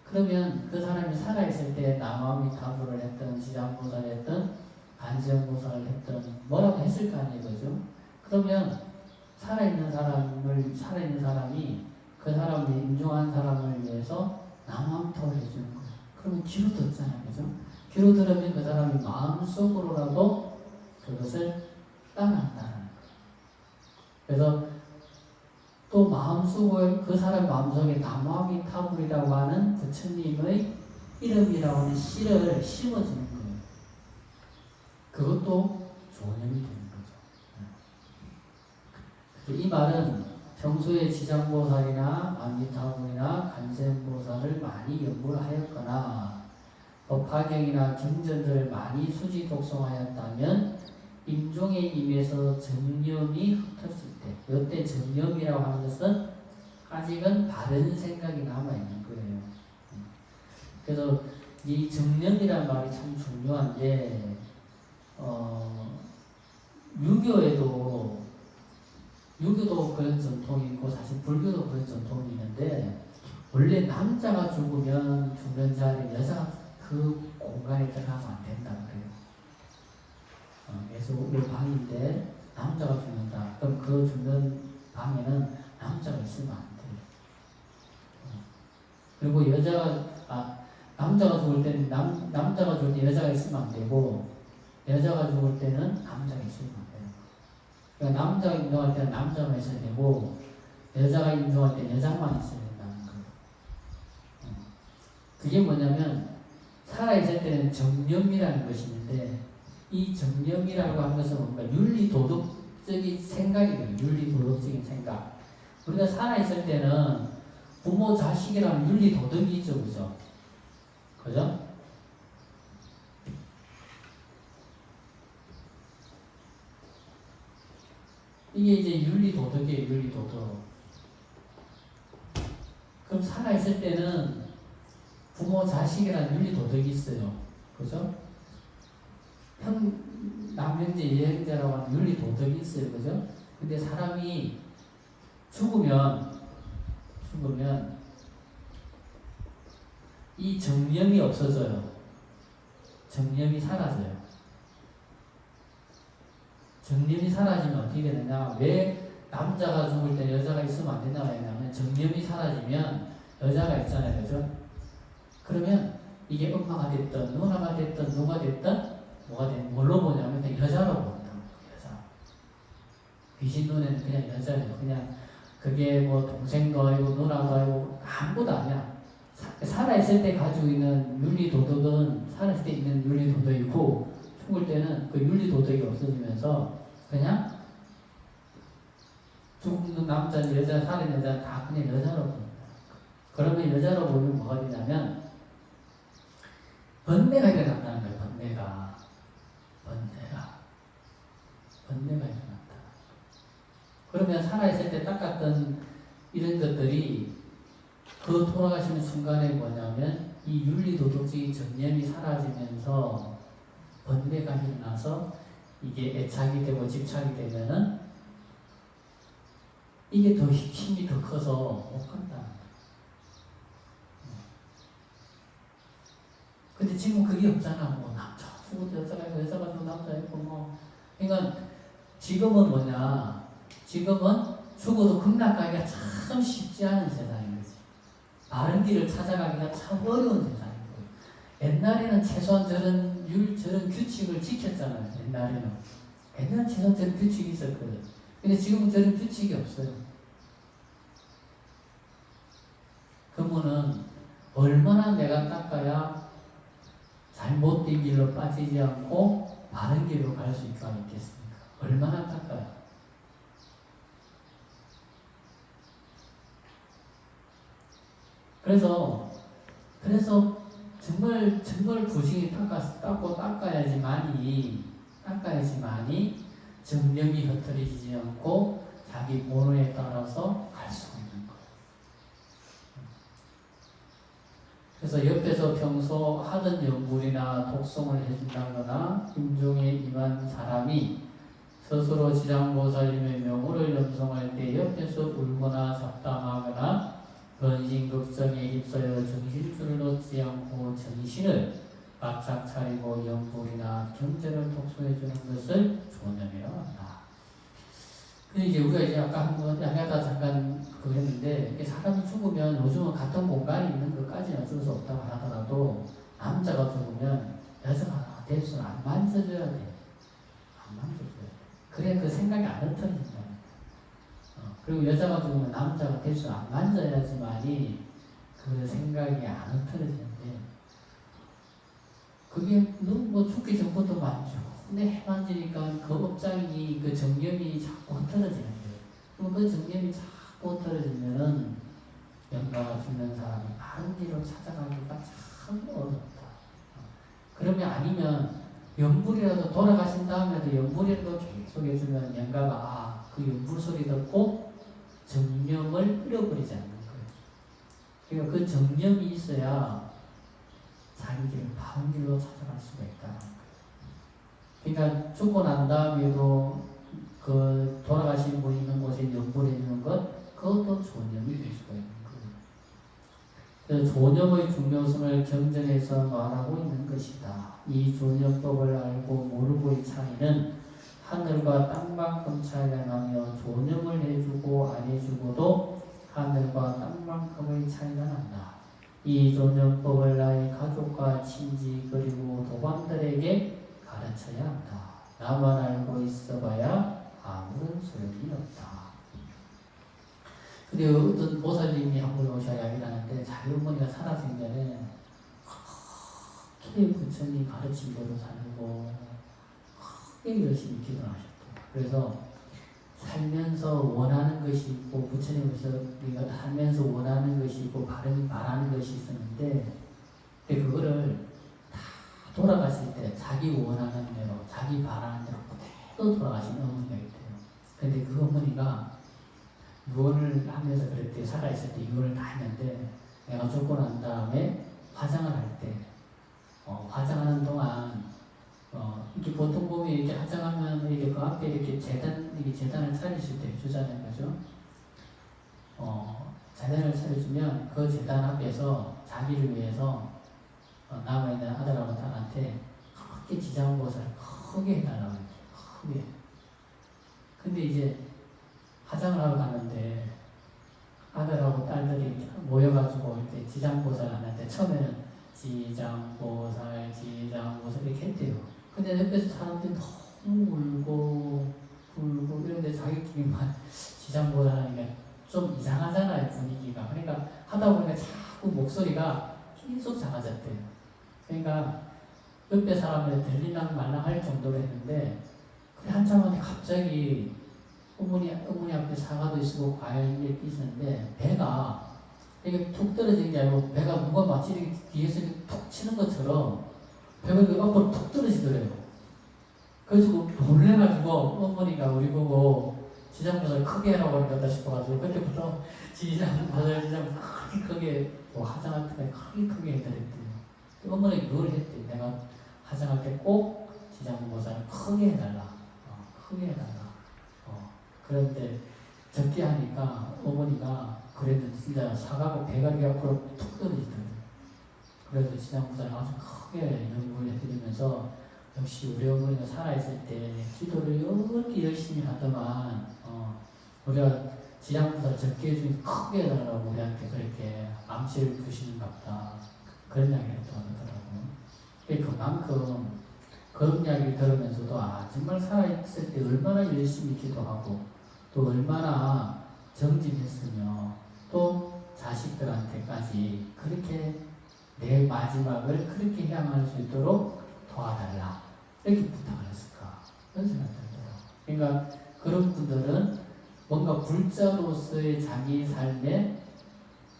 [SPEAKER 1] 그러면 그 사람이 살아있을 때 남아미타불을 했든 지장보살을 했든 간지영보살을 했든 뭐라고 했을 거 아니에요. 그죠? 그러면 살아있는 사람이 그 사람이 임종한 사람을 위해서 남암토를 해주는 거예요. 그러면 귀로 듣잖아요. 그죠? 귀로 들으면 그 사람이 마음속으로라도 그것을 따라한다는 거예요. 그래서 또 마음속에 그 사람 마음속에 남아미타불이라고 하는 부처님의 이름이라고 하는 씨를 심어주는 거예요. 그것도 조념이 되는 거죠. 이 말은 평소에 지장보살이나 아미타불이나 간센보살을 많이 연구를 하였거나 법화경이나 경전들을 많이 수지 독송하였다면 임종에 임해서 정념이 흩어질 때, 이때 정념이라고 하는 것은 아직은 바른 생각이 남아있는 거예요. 그래서 이 정념이라는 말이 참 중요한데 유교도 그런 전통이 있고 사실 불교도 그런 전통이 있는데 원래 남자가 죽으면 죽는 자리에 여자가 그 공간에 들어가면 안 된다고 그래요. 그래서 이 방인데 남자가 죽는다. 그럼 그 죽는 방에는 남자가 있으면 안 돼요. 그리고 남자가 죽을 때는 남자가 죽을 때 여자가 있으면 안 되고 여자가 죽을 때는 남자가 있으면 안 돼요. 그러니까 남자가 임종할 때는 남자만 있어야 되고 여자가 임종할 때는 여자만 있어야 된다는 거예요. 그게 뭐냐면 살아있을 때는 정념이라는 것이 있는데 이 정념이라고 하는 것은 뭔가 윤리도덕적인 생각이에요. 윤리도덕적인 생각. 우리가 살아있을 때는 부모, 자식이라는 윤리도덕이 있죠. 그죠? 그죠? 이게 이제 윤리도덕이에요. 윤리도덕. 그럼 살아있을 때는 부모, 자식이라는 윤리도덕이 있어요. 그죠? 남형제, 여형제라고 하는 윤리도덕이 있어요. 그죠? 근데 사람이 죽으면 이 정념이 없어져요. 정념이 사라져요. 정념이 사라지면 어떻게 되느냐? 왜 남자가 죽을 때 여자가 있으면 안 된다고 했냐면 정념이 사라지면 여자가 있잖아요. 그죠? 그러면 이게 엄마가 됐든 누나가 됐든 누가 됐든 뭘로 보냐면 그냥 여자로 본다. 여자. 귀신 눈에는 그냥 여자예요. 그냥 그게 뭐 동생도 아니고 누나도 아니고 아무것도 아니야. 살아있을 때 가지고 있는 윤리도덕은 살아있을 때 있는 윤리도덕이고 죽을 때는 그 윤리도덕이 없어지면서 그냥 죽는 남자, 여자, 살인 여자 다 그냥 여자로 봅니다. 그러면 여자로 보면 뭐가 되냐면 번뇌가 일어난다는 거예요. 번뇌가 일어난다. 그러면 살아있을 때 닦았던 이런 것들이 그 돌아가시는 순간에 뭐냐면 이 윤리도덕적인 전념이 사라지면서 번뇌가 일어나서 이게 애착이 되고 집착이 되면은 이게 더 힘이 더 커서 못 간다. 근데 지금 그게 없잖아. 뭐 남자 죽어도 여자가 있고 여자가 죽어도 남자 있고 뭐. 그러니까 지금은 뭐냐? 지금은 죽어도 극락가기가 참 쉽지 않은 세상인 거지. 바른 길을 찾아가기가 참 어려운 세상인 거예요. 옛날에는 최소한 저런 규칙을 지켰잖아요. 옛날에는 최소한 저런 규칙이 있었거든. 근데 지금은 저런 규칙이 없어요. 그러면은 얼마나 내가 닦아야 잘못된 길로 빠지지 않고 바른 길로 갈 수 있겠습니까? 얼마나 닦아야? 그래서 정말 부실히 닦아야지만이 정념이 흐트러지지 않고 자기 본호에 따라서 갈 수가 있는 거예요. 그래서 옆에서 평소 하던 연불이나 독송을 해준다거나 임종에 임한 사람이 스스로 지장보살님의 명호를 염송할 때 옆에서 울거나 잡담하거나 근심걱정에 휩싸여 정신줄을 놓지 않고 정신을 바짝 차리고 연불이나 경전을 독송해 주는 것을 조념이라고 한다. 근데 이제 우리가 이제 아까 한번 양해하다 잠깐 그랬는데 이게 사람이 죽으면 요즘은 같은 공간에 있는 것까지는 어쩔 수 없다고 하더라도 남자가 죽으면 여자가 대수를 안 만져줘야 돼. 안 만져줘야 돼. 그래 그 생각이 안 흐트러진다. 그리고 여자가 죽으면 남자가 대수를 안 만져야지만이 그 생각이 안 흐트러지는데 그게 너무 뭐 죽기 전부터 만져. 근데 해 만지니까 그 업장이 그 정념이 자꾸 흐트러지는 거예요. 그럼 그 정념이 자꾸 흐트러지면은 영가가 죽는 사람이 바른 길로 찾아가기가 참 어렵다. 그러면 아니면 연불이라도 돌아가신 다음에도 연불이라도 계속 해주면 영가가 그 연불 소리 듣고 정념을 잃어버리지 않는 거예요. 그러니까 그 정념이 있어야 자기 길을 바른 길로 찾아갈 수가 있다는 거예요. 그러니까 죽고 난 다음에도 그 돌아가신 분이 있는 곳에 연불해 주는 것, 그것도 조념이 될 수가 있는 거예요. 그래서 조념의 중요성을 경전에서 말하고 있는 것이다. 이 조념법을 알고 모르고의 차이는 하늘과 땅만큼 차이가 나며 조념을 해주고 안 해주고도 하늘과 땅만큼의 차이가 난다. 이 조념법을 나의 가족과 친지 그리고 도반들에게 가르쳐야 한다. 나만 알고 있어봐야 아무런 소용이 없다. 근데 어떤 보살님이 한 분 오셔 이야기를 하는데 자기 어머니가 살아생 전에 크게 부처님 가르친 대로 살고 크게 열심히 기도를 하셨다. 그래서 살면서 원하는 것이 있고 부처님께서 우리가 살면서 원하는 것이 있고 말하는 것이 있었는데 근데 그거를 다 돌아갔을 때 자기 원하는 대로 자기 바라는 대로 그대로 돌아가신 어머니가 있대요. 근데 그 어머니가 유언을 하면서 그랬대요. 살아있을 때 유언을 다 했는데 내가 죽고 난 다음에 화장을 할 때 화장하는 동안 이렇게 보통 보면 이렇게 화장하면 이렇게 그 앞에 이렇게 재단을 차리실 때 해주잖아요. 그죠? 재단을 차려주면 그 재단 앞에서 자기를 위해서 남아있는 아들하고 딸한테 크게 지장보살을 크게 해달라고 했죠. 크게. 근데 이제 화장을 하러 갔는데 아들하고 딸들이 모여가지고 이렇게 지장보살 하는데 처음에는 지장보살 이렇게 했대요. 근데 옆에서 사람들이 너무 울고 이런데 자기끼리만 지장보살 하니까 좀 이상하잖아요, 분위기가. 그러니까 하다 보니까 자꾸 목소리가 계속 작아졌대요. 그러니까 옆에 사람들 들리랑 말랑 할 정도로 했는데 한참 만에 갑자기 어머니 앞에 사과도 있고 과일이 있었는데 배가 이게 툭 떨어진 게 아니고 배가 누가 마치 뒤에서 툭 치는 것처럼 배가 앞으로 툭 떨어지더래요. 그래서 놀래가지고 어머니가 우리 보고 지장보살 크게 하라고 하니까 싶어가지고 그때부터 지장보살 크게 화장할 때 크게 해드렸대요. 어머니가 그걸 했대. 내가 화장할 때 꼭 지장보살 크게 해달라. 크게 해달라. 그런데 적게 하니까 어머니가 그래도 진짜 사과가 배가 앞으로 툭 떨어지더라고요. 그래서 지장보살 아주 크게 연구를 해드리면서 역시 우리 어머니가 살아있을 때 기도를 이렇게 열심히 하더만 우리가 지장보살 적게 해주니 크게 해달라고 우리한테 그렇게 암시를 주시는갑다. 그런 이야기를 또 하더라고요. 그만큼 그런 이야기를 들으면서도 정말 살아있을 때 얼마나 열심히 기도하고 또 얼마나 정진했으며 또 자식들한테까지 그렇게 내 마지막을 그렇게 향할 수 있도록 도와달라 이렇게 부탁을 했을까 그런 생각이 들어요. 그러니까 그런 분들은 뭔가 불자로서의 자기 삶에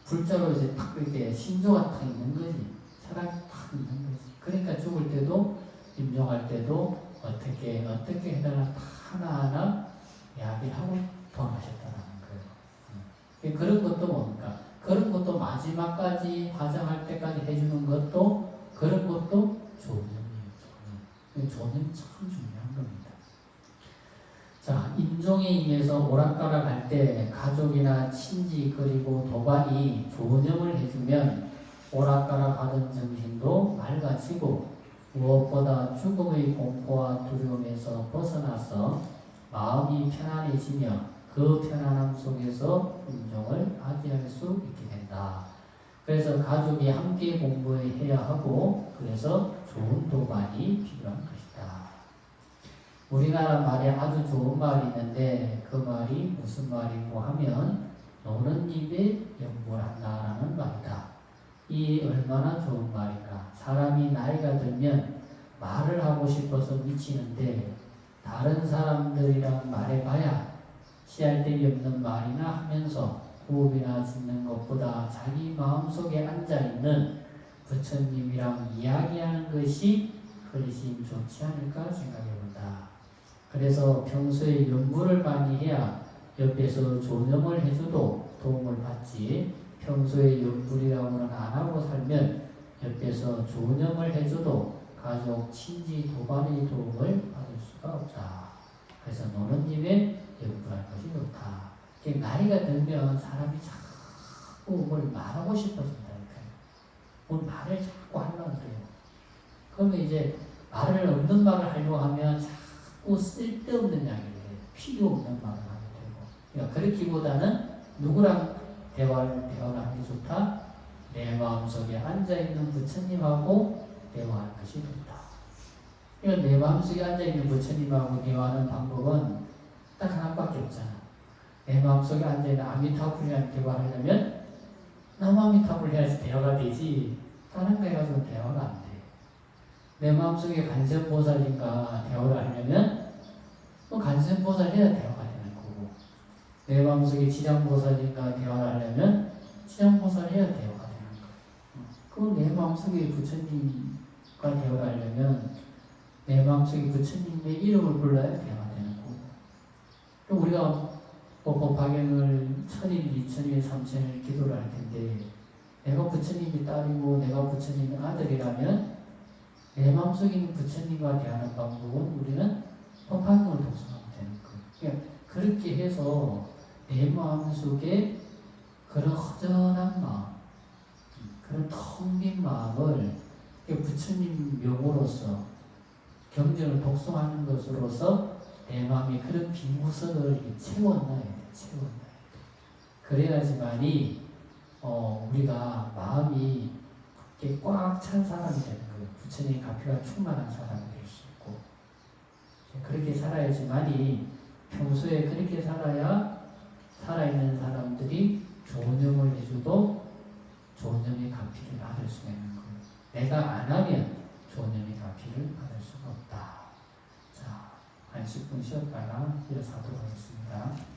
[SPEAKER 1] 불자로 이제 탁 이렇게 신조가 탁 있는 거지. 사랑이 탁 있는 거지. 그러니까 죽을 때도 임종할 때도 어떻게 해달라 하나하나 이야기를 하고 돌아가셨다는 거예요. 그런 것도 뭡니까? 그런 것도 마지막까지 화장할 때까지 해주는 것도 그런 것도 조념이에요. 조념이 참 중요한 겁니다. 자, 임종에 임해서 오락가락 할 때 가족이나 친지 그리고 도반이 조념을 해주면 오락가락 하던 정신도 맑아지고 무엇보다 죽음의 공포와 두려움에서 벗어나서 마음이 편안해지며 그 편안함 속에서 순종을 아지할 수 있게 된다. 그래서 가족이 함께 공부해야 하고 그래서 좋은 도반이 필요한 것이다. 우리나라 말에 아주 좋은 말이 있는데 그 말이 무슨 말이고 하면 노는 입에 연보한다라는 말이다. 이 얼마나 좋은 말인가. 사람이 나이가 들면 말을 하고 싶어서 미치는데 다른 사람들이랑 말해봐야 씨알데기 없는 말이나 하면서 호흡이나 짓는 것보다 자기 마음속에 앉아있는 부처님이랑 이야기하는 것이 훨씬 좋지 않을까 생각해본다. 그래서 평소에 연구를 많이 해야 옆에서 조정을 해줘도 도움을 받지, 평소에 연불이라고는 안 하고 살면 옆에서 조정을 해줘도 가족, 친지, 도반의 도움을 받을 수가 없다. 그래서 노는 입에 연불하는 것이 좋다. 나이가 들면 사람이 자꾸 뭘 말하고 싶어진다니까요. 뭘 말을 자꾸 하려고 해요. 그러면 이제 말을 없는 말을 하려고 하면 자꾸 쓸데없는 이야기를 해요. 필요 없는 말을 하게 되고. 그러니까 그렇기보다는 누구랑 대화를 하는 게 좋다? 내 마음속에 앉아있는 부처님하고 대화하는 것이 좋다. 그러니까 내 마음속에 앉아있는 부처님하고 대화하는 방법은 딱 하나밖에 없잖아. 내 마음속에 앉아있는 아미타불이랑 대화하려면 남아미타불 해야지 대화가 되지 다른 거 해가지고 대화가 안 돼. 내 마음속에 간센보살인가 대화를 하려면 간센보살 해야 대화가 되는 거고, 내 마음속에 지장보살인가 대화를 하려면 지장보살 해야 대화가 되는 거야. 그럼 내 마음속에 부처님과 대화를 하려면 내 마음속에 부처님의 이름을 불러야 대화가 되는 거고, 또 우리가 법화경을 1000일, 2000일, 3000일 기도를 할 텐데 내가 부처님이 딸이고 내가 부처님의 아들이라면 내 마음속에 있는 부처님과 대하는 방법은 우리는 법화경을 독서하면 되는 거예요. 그러니까 그렇게 해서 내 마음속에 그런 허전한 마음, 그런 텅 빈 마음을 부처님 명으로서 경전을 독송하는 것으로서 내 마음에 그런 빈 구석을 채워놔야 돼. 그래야지만이 우리가 마음이 꽉 찬 사람이 되는 거예요. 부처님의 가피가 충만한 사람이 될 수 있고, 그렇게 살아야지만이 평소에 그렇게 살아야 살아있는 사람들이 조념을 해줘도 조념의 가피를 받을 수가 있는 거예요. 내가 안 하면 조념의 가피를 받을 수가 없다. 자, 한 10분 쉬었다가 일어서도록 하겠습니다.